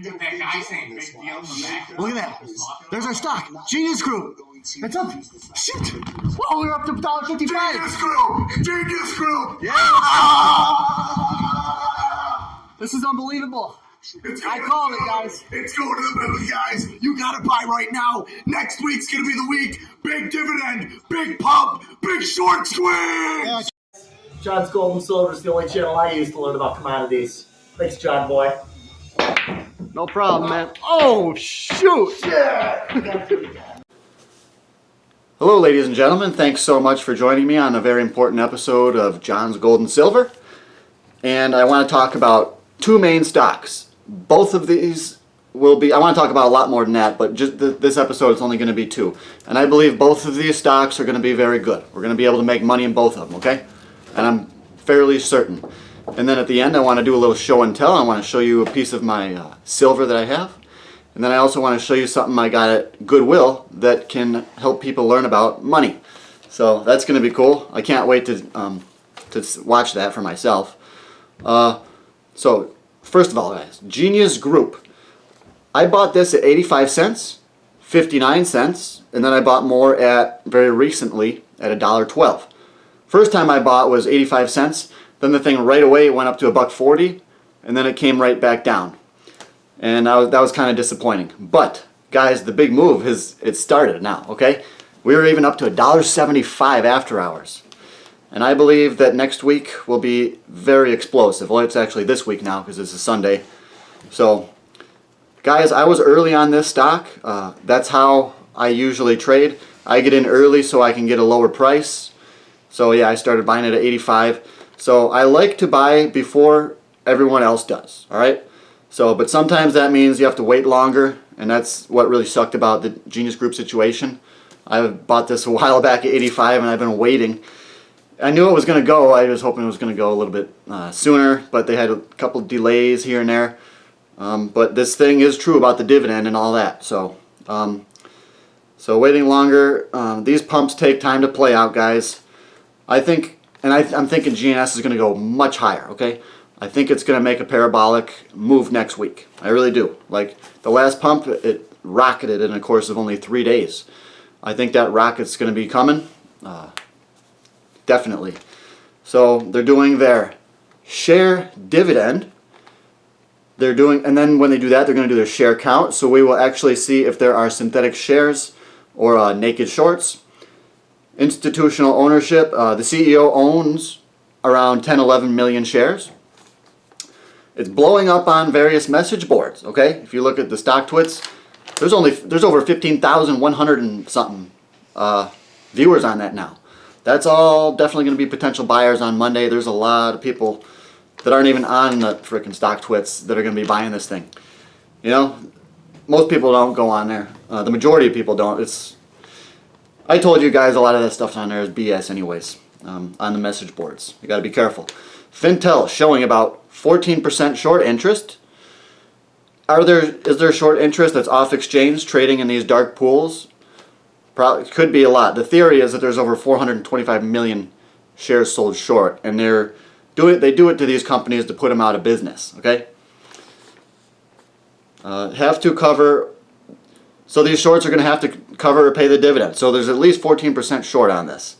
That guy saying big deal in the back. Look at that. There's our stock. Genius Group. It's up. Shoot. Whoa, we're up to $1.55. Genius Group. Genius Group. Yeah. This is unbelievable. I called it, guys. It's going to the moon, guys. You gotta buy right now. Next week's gonna be the week. Big dividend, big pump, big short squeeze. Yeah. John's Gold and Silver is the only channel I use to learn about commodities. Thanks, John boy. No problem, man. Oh, shoot. Yeah. Hello, ladies and gentlemen. Thanks so much for joining me on a very important episode of John's Gold and Silver. And I want to talk about two main stocks. Both of these will be, I want to talk about a lot more than that, but just this episode is only going to be two. And I believe both of these stocks are going to be very good. We're going to be able to make money in both of them, okay? And I'm fairly certain. And then at the end, I want to do a little show and tell. I want to show you a piece of my silver that I have. And then I also want to show you something I got at Goodwill that can help people learn about money. So that's going to be cool. I can't wait to watch that for myself. So first of all, guys, Genius Group. I bought this at 85 cents, 59 cents, and then I bought more at very recently at $1.12. First time I bought was 85 cents. Then the thing right away went up to $1.40, and then it came right back down. And that was kind of disappointing. But guys, the big move it started now, okay? We were even up to $1.75 after hours. And I believe that next week will be very explosive. Well, it's actually this week now because it's a Sunday. So, guys, I was early on this stock. That's how I usually trade. I get in early so I can get a lower price. So yeah, I started buying it at 85. So I like to buy before everyone else does, alright? So, but sometimes that means you have to wait longer, and that's what really sucked about the Genius Group situation. I bought this a while back at 85 and I've been waiting. I knew it was going to go. I was hoping it was going to go a little bit sooner, but they had a couple delays here and there. But this thing is true about the dividend and all that. So, so waiting longer. These pumps take time to play out, guys. I think, and I'm thinking GNS is going to go much higher, okay? I think it's going to make a parabolic move next week. I really do. Like the last pump, it rocketed in a course of only 3 days. I think that rocket's going to be coming. Definitely. So they're doing their share dividend. They're doing, and then when they do that, they're going to do their share count. So we will actually see if there are synthetic shares or naked shorts. Institutional ownership. The CEO owns around 10-11 million shares. It's blowing up on various message boards. Okay, if you look at the stock twits, there's over 15,100 and something viewers on that now. That's all definitely going to be potential buyers on Monday. There's a lot of people that aren't even on the frickin' stock twits that are going to be buying this thing. You know, most people don't go on there. The majority of people don't. I told you guys a lot of that stuff on there is BS anyways, on the message boards. You got to be careful. Fintel showing about 14% short interest. Is there short interest that's off exchange trading in these dark pools? Probably could be a lot. The theory is that there's over 425 million shares sold short, and they do it to these companies to put them out of business. Okay. Have to cover. So these shorts are going to have to cover or pay the dividend. So there's at least 14% short on this.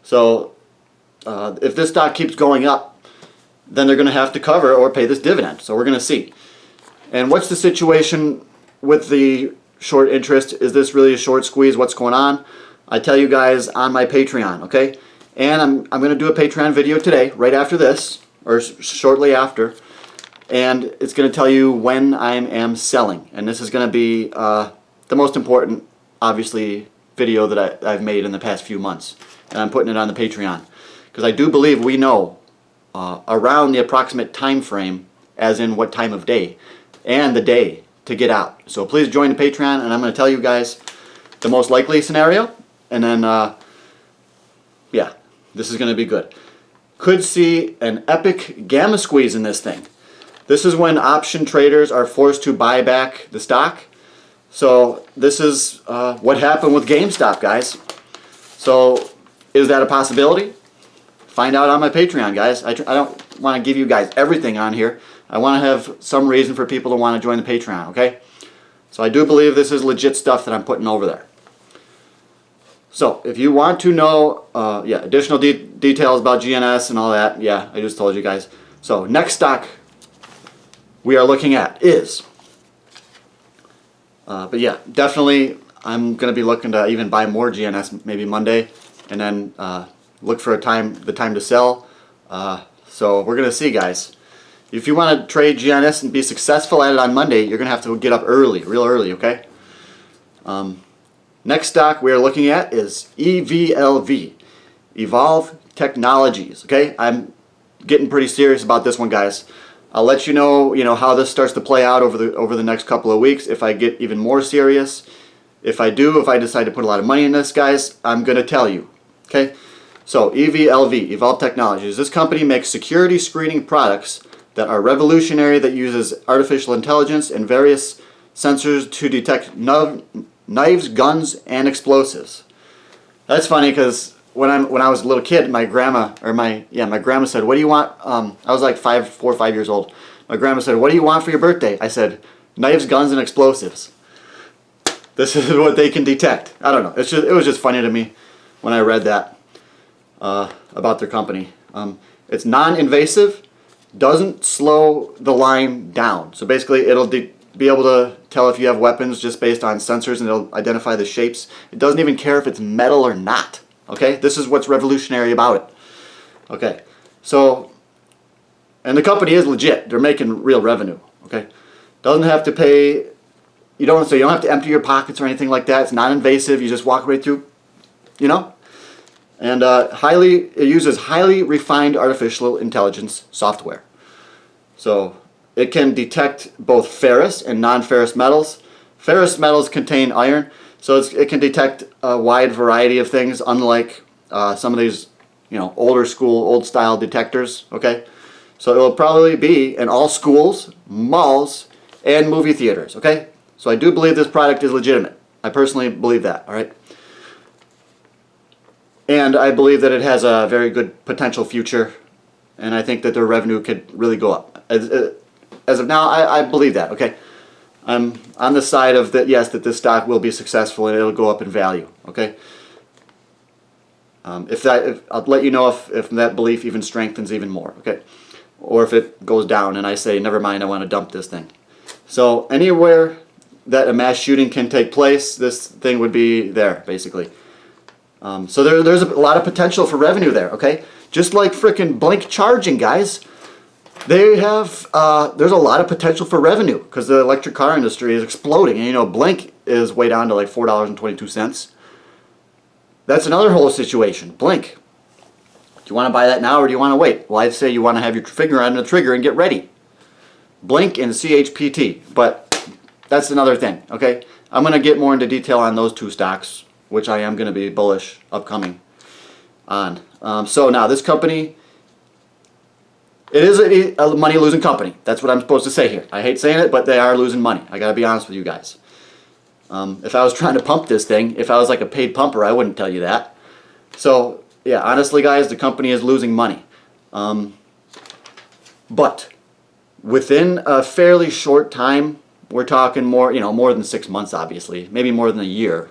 So if this stock keeps going up, then they're going to have to cover or pay this dividend. So we're going to see. And what's the situation with the short interest? Is this really a short squeeze? What's going on? I tell you guys on my Patreon, okay? And I'm going to do a Patreon video today, right after this, or shortly after. And it's going to tell you when I am selling. And this is going to be the most important, obviously, video that I've made in the past few months. And I'm putting it on the Patreon. Because I do believe we know around the approximate time frame, as in what time of day, and the day to get out. So please join the Patreon, and I'm going to tell you guys the most likely scenario, and then yeah, this is going to be good. Could see an epic gamma squeeze in this thing. This is when option traders are forced to buy back the stock. So this is what happened with GameStop, guys. So is that a possibility? Find out on my Patreon, guys. I don't want to give you guys everything on here, I want to have some reason for people to want to join the Patreon, okay? So I do believe this is legit stuff that I'm putting over there. So if you want to know additional details about GNS and all that, yeah, I just told you guys. So next stock we are looking at is, but yeah, definitely I'm going to be looking to even buy more GNS maybe Monday, and then look for the time to sell. So we're going to see, guys. If you want to trade GNS and be successful at it on Monday, you're going to have to get up early, real early, okay? Next stock we are looking at is EVLV, Evolve Technologies, okay? I'm getting pretty serious about this one, guys. I'll let you know, how this starts to play out over the next couple of weeks. If I get even more serious, if I decide to put a lot of money in this, guys, I'm going to tell you, okay? So EVLV, Evolve Technologies. This company makes security screening products that are revolutionary, that uses artificial intelligence and various sensors to detect knives, guns, and explosives. That's funny because when I was a little kid, my grandma said, "What do you want?" I was like 4 or 5 years old. My grandma said, "What do you want for your birthday?" I said, "Knives, guns, and explosives." This is what they can detect. I don't know. It was just funny to me when I read that about their company. It's non-invasive, doesn't slow the line down. So basically, it'll be able to tell if you have weapons just based on sensors, and it'll identify the shapes. It doesn't even care if it's metal or not. Okay, this is what's revolutionary about it. Okay, so, and the company is legit. They're making real revenue. Okay, doesn't have to pay. You don't have to empty your pockets or anything like that. It's non-invasive. You just walk right through. And it uses highly refined artificial intelligence software. So it can detect both ferrous and non-ferrous metals. Ferrous metals contain iron, so it can detect a wide variety of things, unlike some of these, older school, old style detectors. Okay, so it will probably be in all schools, malls, and movie theaters. Okay, so I do believe this product is legitimate. I personally believe that. All right. And I believe that it has a very good potential future, and I think that their revenue could really go up. As of now, I believe that, okay? I'm on the side of that, yes, that this stock will be successful and it'll go up in value, okay? I'll let you know if that belief even strengthens even more, okay? Or if it goes down and I say, never mind, I want to dump this thing. So anywhere that a mass shooting can take place, this thing would be there, basically. So there's a lot of potential for revenue there, okay? Just like frickin' Blink charging, guys. They have, there's a lot of potential for revenue because the electric car industry is exploding. And Blink is way down to like $4.22. That's another whole situation. Blink. Do you want to buy that now or do you want to wait? Well, I'd say you want to have your finger on the trigger and get ready. Blink and CHPT. But that's another thing, okay? I'm going to get more into detail on those two stocks, which I am going to be bullish upcoming on. So now this company, it is a money-losing company. That's what I'm supposed to say here. I hate saying it, but they are losing money. I got to be honest with you guys. If I was trying to pump this thing, if I was like a paid pumper, I wouldn't tell you that. So yeah, honestly, guys, the company is losing money. But within a fairly short time, we're talking more than 6 months, obviously, maybe more than a year,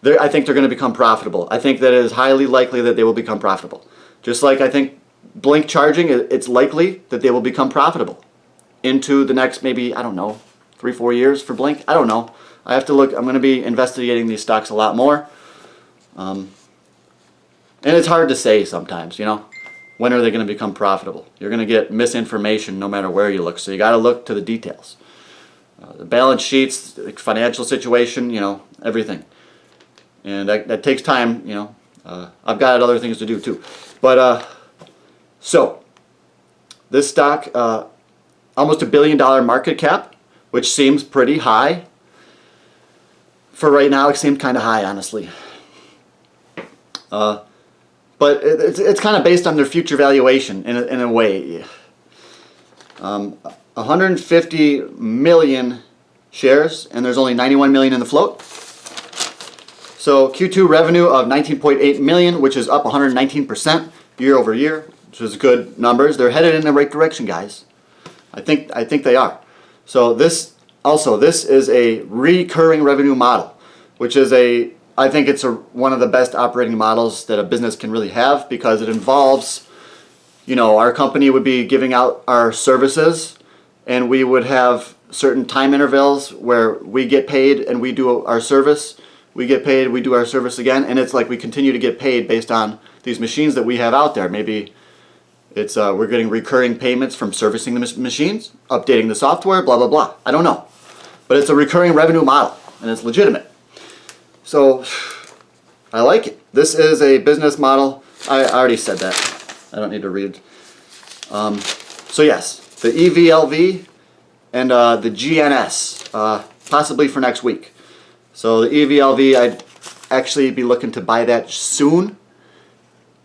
I think they're going to become profitable. I think that it is highly likely that they will become profitable. Just like I think Blink charging, it's likely that they will become profitable into the next maybe, 3-4 years for Blink. I don't know. I have to look. I'm going to be investigating these stocks a lot more. And it's hard to say sometimes, when are they going to become profitable? You're going to get misinformation no matter where you look. So you got to look to the details. The balance sheets, the financial situation, everything. And that takes time, I've got other things to do too. But, so, this stock, almost $1 billion market cap, which seems pretty high. For right now, it seemed kind of high, honestly. But it's kind of based on their future valuation in a way. 150 million shares, and there's only 91 million in the float. So Q2 revenue of 19.8 million, which is up 119% year over year, which is good numbers. They're headed in the right direction, guys. I think they are. So this is a recurring revenue model, which is I think it's one of the best operating models that a business can really have, because it involves, our company would be giving out our services, and we would have certain time intervals where we get paid and we do our service, we get paid, we do our service again, and it's like we continue to get paid based on these machines that we have out there. Maybe it's we're getting recurring payments from servicing the machines, updating the software, blah, blah, blah. I don't know. But it's a recurring revenue model, and it's legitimate. So I like it. This is a business model. I already said that. I don't need to read. So yes, the EVLV and the GNS, possibly for next week. So the EVLV, I'd actually be looking to buy that soon,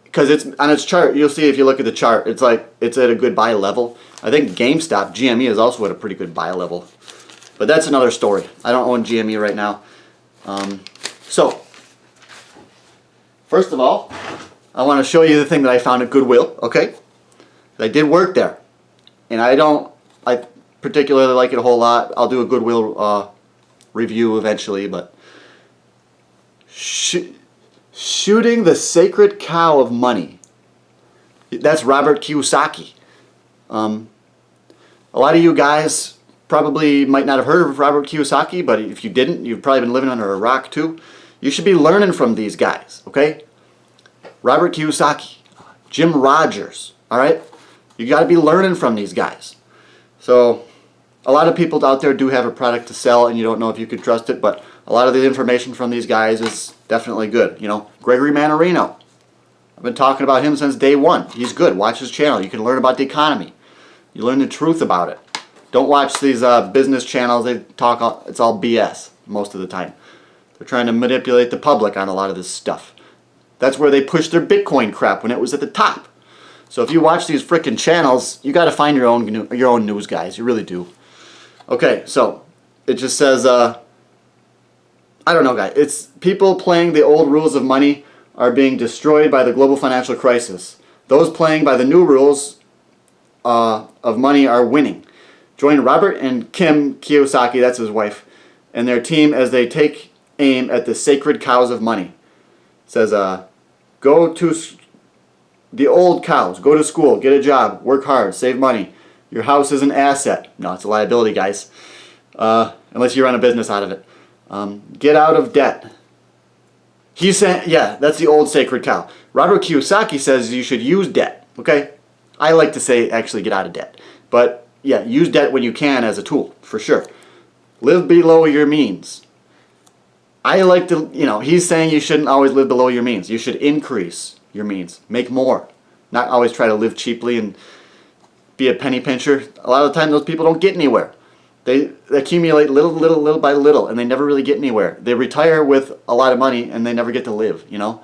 because it's on its chart. You'll see if you look at the chart, it's like it's at a good buy level. I think GameStop, GME, is also at a pretty good buy level, but that's another story. I don't own GME right now. So first of all, I want to show you the thing that I found at Goodwill. Okay, I did work there, and I particularly like it a whole lot. I'll do a Goodwill review eventually, but shooting the sacred cow of money. That's Robert Kiyosaki. A lot of you guys probably might not have heard of Robert Kiyosaki, but if you didn't, you've probably been living under a rock too. You should be learning from these guys, okay? Robert Kiyosaki, Jim Rogers, all right? You got to be learning from these guys. So a lot of people out there do have a product to sell, and you don't know if you could trust it, but a lot of the information from these guys is definitely good. Gregory Mannarino, I've been talking about him since day one. He's good. Watch his channel. You can learn about the economy. You learn the truth about it. Don't watch these business channels. They talk, it's all BS most of the time. They're trying to manipulate the public on a lot of this stuff. That's where they pushed their Bitcoin crap when it was at the top. So if you watch these frickin' channels, you got to find your own news, guys. You really do. Okay, so it just says, I don't know, guys. It's people playing the old rules of money are being destroyed by the global financial crisis. Those playing by the new rules of money are winning. Join Robert and Kim Kiyosaki, that's his wife, and their team as they take aim at the sacred cows of money. It says, go to the old cows. Go to school, get a job, work hard, save money. Your house is an asset. No, it's a liability, guys. Unless you run a business out of it. Get out of debt. He's saying, yeah, that's the old sacred cow. Robert Kiyosaki says you should use debt, okay? I like to say actually get out of debt. But yeah, use debt when you can as a tool, for sure. Live below your means. I like to, he's saying you shouldn't always live below your means. You should increase your means. Make more. Not always try to live cheaply and be a penny pincher. A lot of the time those people don't get anywhere. They accumulate little by little, and they never really get anywhere. They retire with a lot of money, and they never get to live, You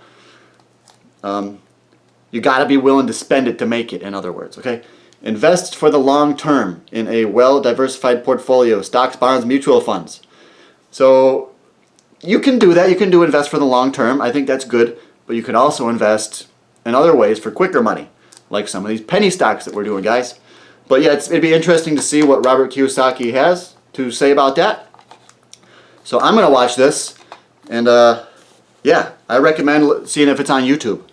got to be willing to spend it to make it, in other words, okay? Invest for the long term in a well-diversified portfolio, stocks, bonds, mutual funds. So you can do that. You can invest for the long term. I think that's good. But you can also invest in other ways for quicker money, like some of these penny stocks that we're doing, guys. But yeah, it'd be interesting to see what Robert Kiyosaki has to say about that. So I'm going to watch this. And yeah, I recommend seeing if it's on YouTube.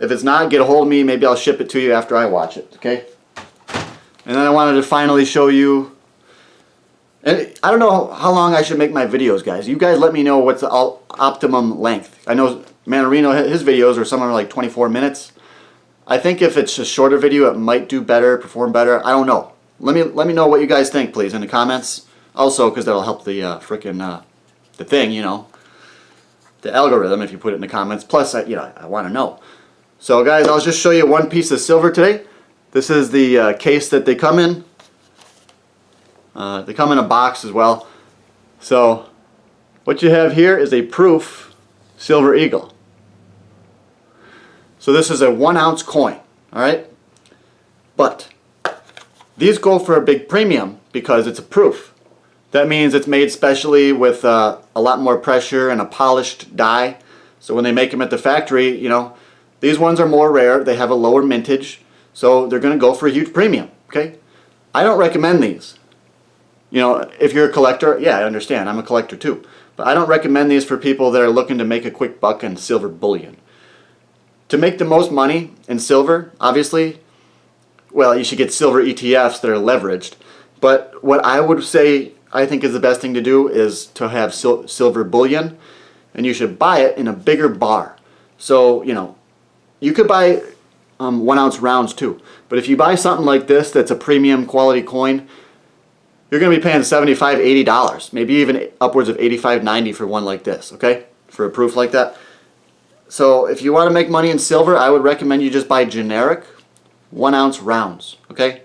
If it's not, get a hold of me. Maybe I'll ship it to you after I watch it, okay? And then I wanted to finally show you, and I don't know how long I should make my videos, guys. You guys let me know what's the optimum length. I know Mannarino, his videos are somewhere like 24 minutes. I think if it's a shorter video, it might do better, perform better. I don't know. Let me know what you guys think, please, in the comments. Also, because that'll help the the thing, the algorithm if you put it in the comments. Plus, I want to know. So, guys, I'll just show you one piece of silver today. This is the case that they come in. They come in a box as well. So, what you have here is a proof silver eagle. So this is a 1 ounce coin, all right? But these go for a big premium because it's a proof. That means it's made specially with a lot more pressure and a polished die. So when they make them at the factory, these ones are more rare. They have a lower mintage, so they're going to go for a huge premium, okay? I don't recommend these. You know, if you're a collector, yeah, I understand. I'm a collector too. But I don't recommend these for people that are looking to make a quick buck in silver bullion. To make the most money in silver, obviously, well, you should get silver ETFs that are leveraged. But what I would say I think is the best thing to do is to have silver bullion, and you should buy it in a bigger bar. So, you know, you could buy 1 ounce rounds too. But if you buy something like this that's a premium quality coin, you're going to be paying $75, $80, maybe even upwards of $85, $90 for one like this, okay? For a proof like that. So if you want to make money in silver, I would recommend you just buy generic 1 ounce rounds, okay?